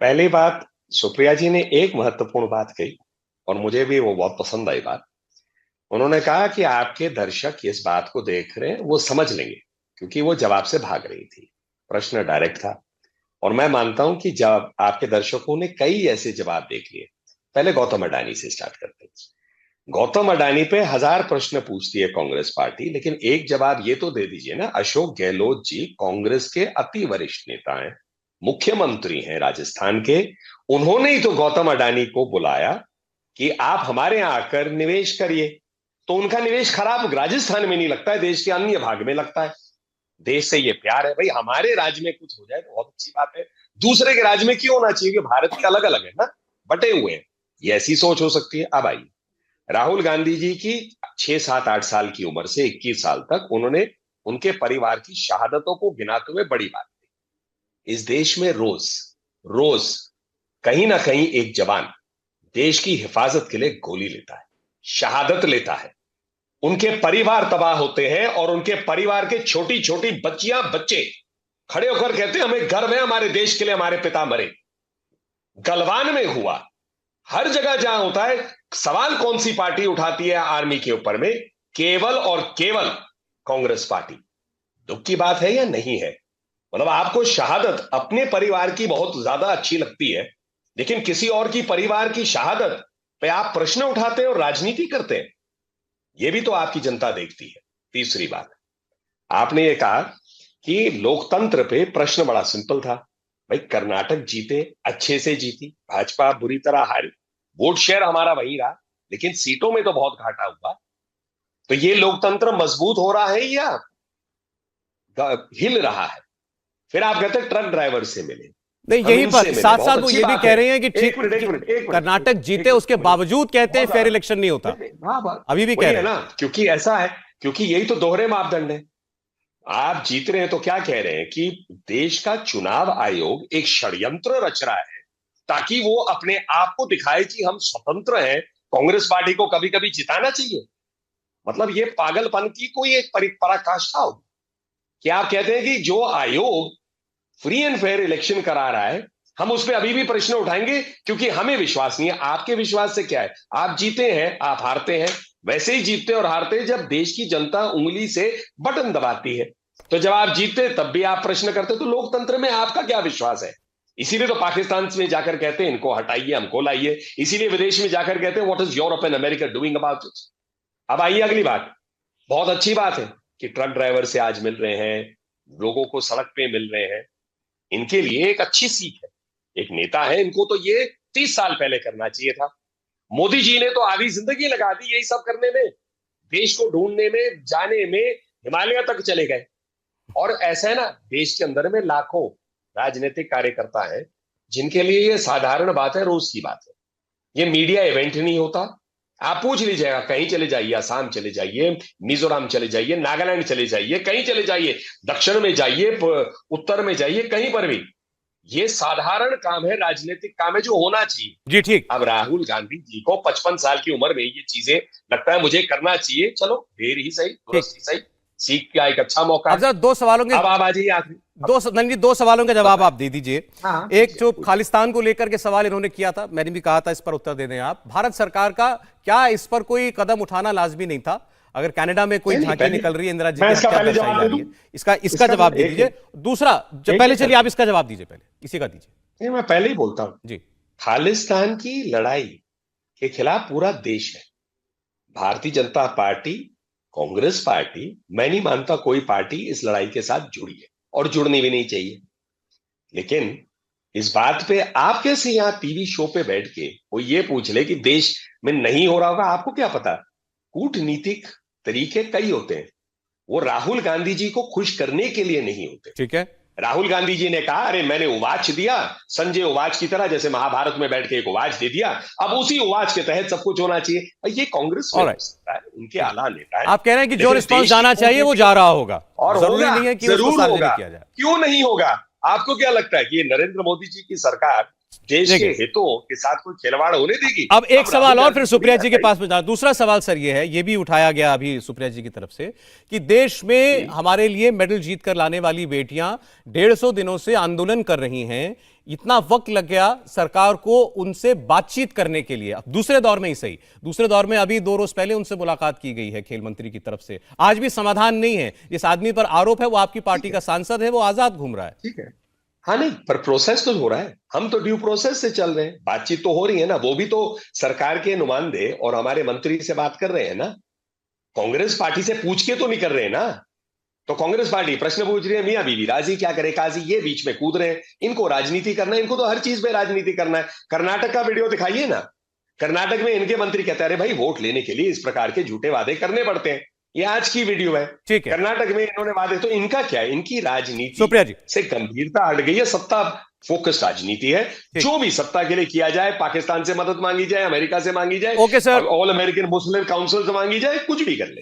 पहली बात, सुप्रिया जी ने एक महत्वपूर्ण बात कही और मुझे भी वो बहुत पसंद आई बात। उन्होंने कहा कि आपके दर्शक इस बात को देख रहे हैं, वो समझ लेंगे, क्योंकि वो जवाब से भाग रही थी। प्रश्न डायरेक्ट था और मैं मानता हूं कि जब आपके दर्शकों ने कई ऐसे जवाब देख लिए। पहले गौतम अडानी से स्टार्ट करते हैं। गौतम अडानी पे हजार प्रश्न पूछती है कांग्रेस पार्टी, लेकिन एक जवाब ये तो दे दीजिए ना। अशोक गहलोत जी कांग्रेस के अति वरिष्ठ नेता हैं, मुख्यमंत्री हैं राजस्थान के। उन्होंने ही तो गौतम अडानी को बुलाया कि आप हमारे यहां आकर निवेश करिए। तो उनका निवेश खराब राजस्थान में नहीं लगता है, देश के अन्य भाग में लगता है। देश से ये प्यार है भाई, हमारे राज्य में कुछ हो जाए तो बहुत अच्छी बात है। दूसरे के राज्य में क्यों होना चाहिए? कि भारत के अलग अलग है ना, बटे हुए हैं। ये ऐसी सोच हो सकती है। अब आइए, राहुल गांधी जी की 6, 7, 8 साल की उम्र से 21 साल तक उन्होंने उनके परिवार की शहादतों को गिनाते हुए बड़ी बात की। इस देश में रोज रोज कहीं ना कहीं एक जवान देश की हिफाजत के लिए गोली लेता है, शहादत लेता है। उनके परिवार तबाह होते हैं और उनके परिवार के छोटी छोटी बच्चियां बच्चे खड़े होकर कहते हैं हमें गर्व है हमारे देश के लिए, हमारे पिता मरे। गलवान में हुआ, हर जगह जहां होता है। सवाल कौन सी पार्टी उठाती है आर्मी के ऊपर में? केवल और केवल कांग्रेस पार्टी। दुख की बात है या नहीं है? मतलब आपको शहादत अपने परिवार की बहुत ज्यादा अच्छी लगती है, लेकिन किसी और की परिवार की शहादत पे आप प्रश्न उठाते हैं और राजनीति करते हैं। यह भी तो आपकी जनता देखती है। तीसरी बात, आपने ये कहा कि लोकतंत्र पे प्रश्न बड़ा सिंपल था। भाई कर्नाटक जीते, अच्छे से जीती, भाजपा बुरी तरह हारी, वोट शेयर हमारा वही रहा, लेकिन सीटों में तो बहुत घाटा हुआ। तो ये लोकतंत्र मजबूत हो रहा है या हिल रहा है? फिर आप कहते हैं ट्रक ड्राइवर से मिले, नहीं, हम यही इनसे पर मिले, साथ बहुत साथ वो अच्छी ये भी बात कह है। रहे हैं कि ठीक एक मिनट एक मिनट एक मिनट कर्नाटक एक जीते, मिनट उसके वही, बावजूद कहते हैं बहुत फेयर ज्यादा इलेक्शन नहीं होता। हाँ बात अभी भी कह वही रहे है हैं। ना, क्योंकि ऐसा है, क्योंकि यही तो दोहरे मापदंड है। आप जीत रहे हैं तो क्या कह रहे हैं कि देश का चुनाव आयोग एक षड्यंत्र रच रहा है ताकि वो अपने आप को दिखाए कि हम स्वतंत्र हैं, कांग्रेस पार्टी को कभी कभी जिताना चाहिए। मतलब ये पागलपन की कोई एक पराकाष्ठा होगी। क्या आप कहते हैं कि जो आयोग फ्री एंड फेयर इलेक्शन करा रहा है, हम उस पर अभी भी प्रश्न उठाएंगे? क्योंकि हमें विश्वास नहीं है। आपके विश्वास से क्या है? आप जीते हैं, आप हारते हैं, वैसे ही जीतते और हारते हैं जब देश की जनता उंगली से बटन दबाती है। तो जब आप जीतते तब भी आप प्रश्न करते, तो लोकतंत्र में आपका क्या विश्वास है? इसीलिए तो पाकिस्तान में जाकर कहते हैं इनको हटाइए, हमको लाइए। इसीलिए विदेश में जाकर कहते हैं what is Europe and America doing about it. अब आइए अगली बात। बहुत अच्छी बात है कि ट्रक ड्राइवर से आज मिल रहे हैं, लोगों को सड़क पे मिल रहे हैं। इनके लिए एक अच्छी सीख है। एक नेता है, इनको तो ये 30 साल पहले करना चाहिए था। मोदी जी ने तो आधी जिंदगी लगा दी यही सब करने में, देश को ढूंढने में, जाने में, हिमालय तक चले गए। और ऐसा है ना, देश के अंदर में लाखों राजनीतिक कार्यकर्ता हैं जिनके लिए ये साधारण बात है, रोज की बात है। ये मीडिया इवेंट नहीं होता। आप पूछ लीजिएगा, कहीं चले जाइए, असम चले जाइए, मिजोरम चले जाइए, नागालैंड चले जाइए, कहीं चले जाइए, दक्षिण में जाइए, उत्तर में जाइए, कहीं पर भी ये साधारण काम है, राजनीतिक काम है जो होना चाहिए। जी ठीक। अब राहुल गांधी जी को 55 साल की उम्र में ये चीजें लगता है मुझे करना चाहिए, चलो देर ही सही ठीक। दुरुस्त ही सही, सीख का एक अच्छा मौका अब है। जरा दो सवालों के अब आप आ जाइए आखिरी। नहीं, दो सवालों के जवाब बताएं। आप दे दीजिए। हाँ एक जो पूछिए। खालिस्तान को लेकर के सवाल इन्होंने किया था, मैंने भी कहा था इस पर उत्तर दे दें आप। भारत सरकार का क्या इस पर कोई कदम उठाना लाजमी नहीं था? अगर कनाडा में कोई नहीं नहीं, झांकी पहले निकल रही है, इंदिरा जी मैं की इसका हत्या पहले दर्शाई जवाब जा दे रही दूं। है, इसका इसका जवाब दे एक दीजिए। दूसरा, एक पहले एक चलिए आप करके इसका जवाब दीजिए, पहले इसी का दीजिए। नहीं, मैं पहले ही बोलता हूं। जी। खालिस्तान की लड़ाई के खिलाफ पूरा देश है। भारतीय जनता पार्टी, कांग्रेस पार्टी, मैं नहीं मानता कोई पार्टी इस लड़ाई के साथ जुड़ी है और जुड़नी भी नहीं चाहिए। लेकिन इस बात पे आप कैसे यहां टीवी शो पे बैठ के कोई ये पूछ ले कि देश में नहीं हो रहा होगा? आपको क्या पता? कूटनीतिक तरीके कई होते हैं, वो राहुल गांधी जी को खुश करने के लिए नहीं होते। ठीक है। राहुल गांधी जी ने कहा अरे मैंने उवाच दिया, संजय उवाच की तरह, जैसे महाभारत में बैठ के एक उवाच दे दिया, अब उसी उवाच के तहत सब कुछ होना चाहिए। ये कांग्रेस में हो ऑलराइट। सकता है, उनके ठीक है। आला नेता है, आप कह रहे हैं कि जो लेकिन रिस्पांस देश की जाना चाहिए वो कूटनीति जा रहा होगा, और जरूरी होगा, नहीं है कि उसको जरूर सार्वजनिक होगा। किया जाए। क्यों नहीं होगा? आपको क्या लगता है कि ये नरेंद्र मोदी जी की सरकार देश के देखिए, हितों के साथ कोई खिलवाड़ होने देगी? अब एक अब राहुल सवाल और फिर गांधी थोड़ी सुप्रिया जी के ऐसा ही। पास में जाना। दूसरा सवाल सर ये है, ये भी उठाया गया अभी सुप्रिया जी की तरफ से, कि देश में हमारे लिए मेडल जीत कर लाने वाली बेटियां 150 दिनों से आंदोलन कर रही हैं। इतना वक्त लग गया सरकार को उनसे बातचीत करने के लिए। अब दूसरे दौर में ही सही, दूसरे दौर में अभी 2 रोज पहले उनसे मुलाकात की गई है खेल मंत्री की तरफ से, आज भी समाधान नहीं है। जिस आदमी पर आरोप है वो आपकी पार्टी का सांसद है, वो आजाद घूम रहा है। ठीक है। हाँ नहीं, पर प्रोसेस तो हो रहा है, हम तो ड्यू प्रोसेस से चल रहे हैं, बातचीत तो हो रही है ना। वो भी तो सरकार के नुमाइंदे और हमारे मंत्री से बात कर रहे हैं ना, कांग्रेस पार्टी से पूछ के तो नहीं कर रहे हैं ना। तो कांग्रेस पार्टी प्रश्न पूछ रही है, मियां बीवी राजी क्या करे काजी, ये बीच में कूद रहे हैं। इनको राजनीति करना है, इनको तो हर चीज पे राजनीति करना है। कर्नाटक का वीडियो दिखाइए ना, कर्नाटक में इनके मंत्री कहते हैं अरे भाई वोट लेने के लिए इस प्रकार के झूठे वादे करने पड़ते हैं। ये आज की वीडियो है। ठीक है, कर्नाटक में इन्होंने वादे, तो इनका क्या है, इनकी राजनीति सुप्रिया जी, से गंभीरता हट गई है। सत्ता फोकस राजनीति है। ठीक। जो भी सत्ता के लिए किया जाए, पाकिस्तान से मदद मांगी जाए, अमेरिका से मांगी जाए, ओके सर। ऑल अमेरिकन मुस्लिम काउंसिल से मांगी जाए, कुछ भी कर ले।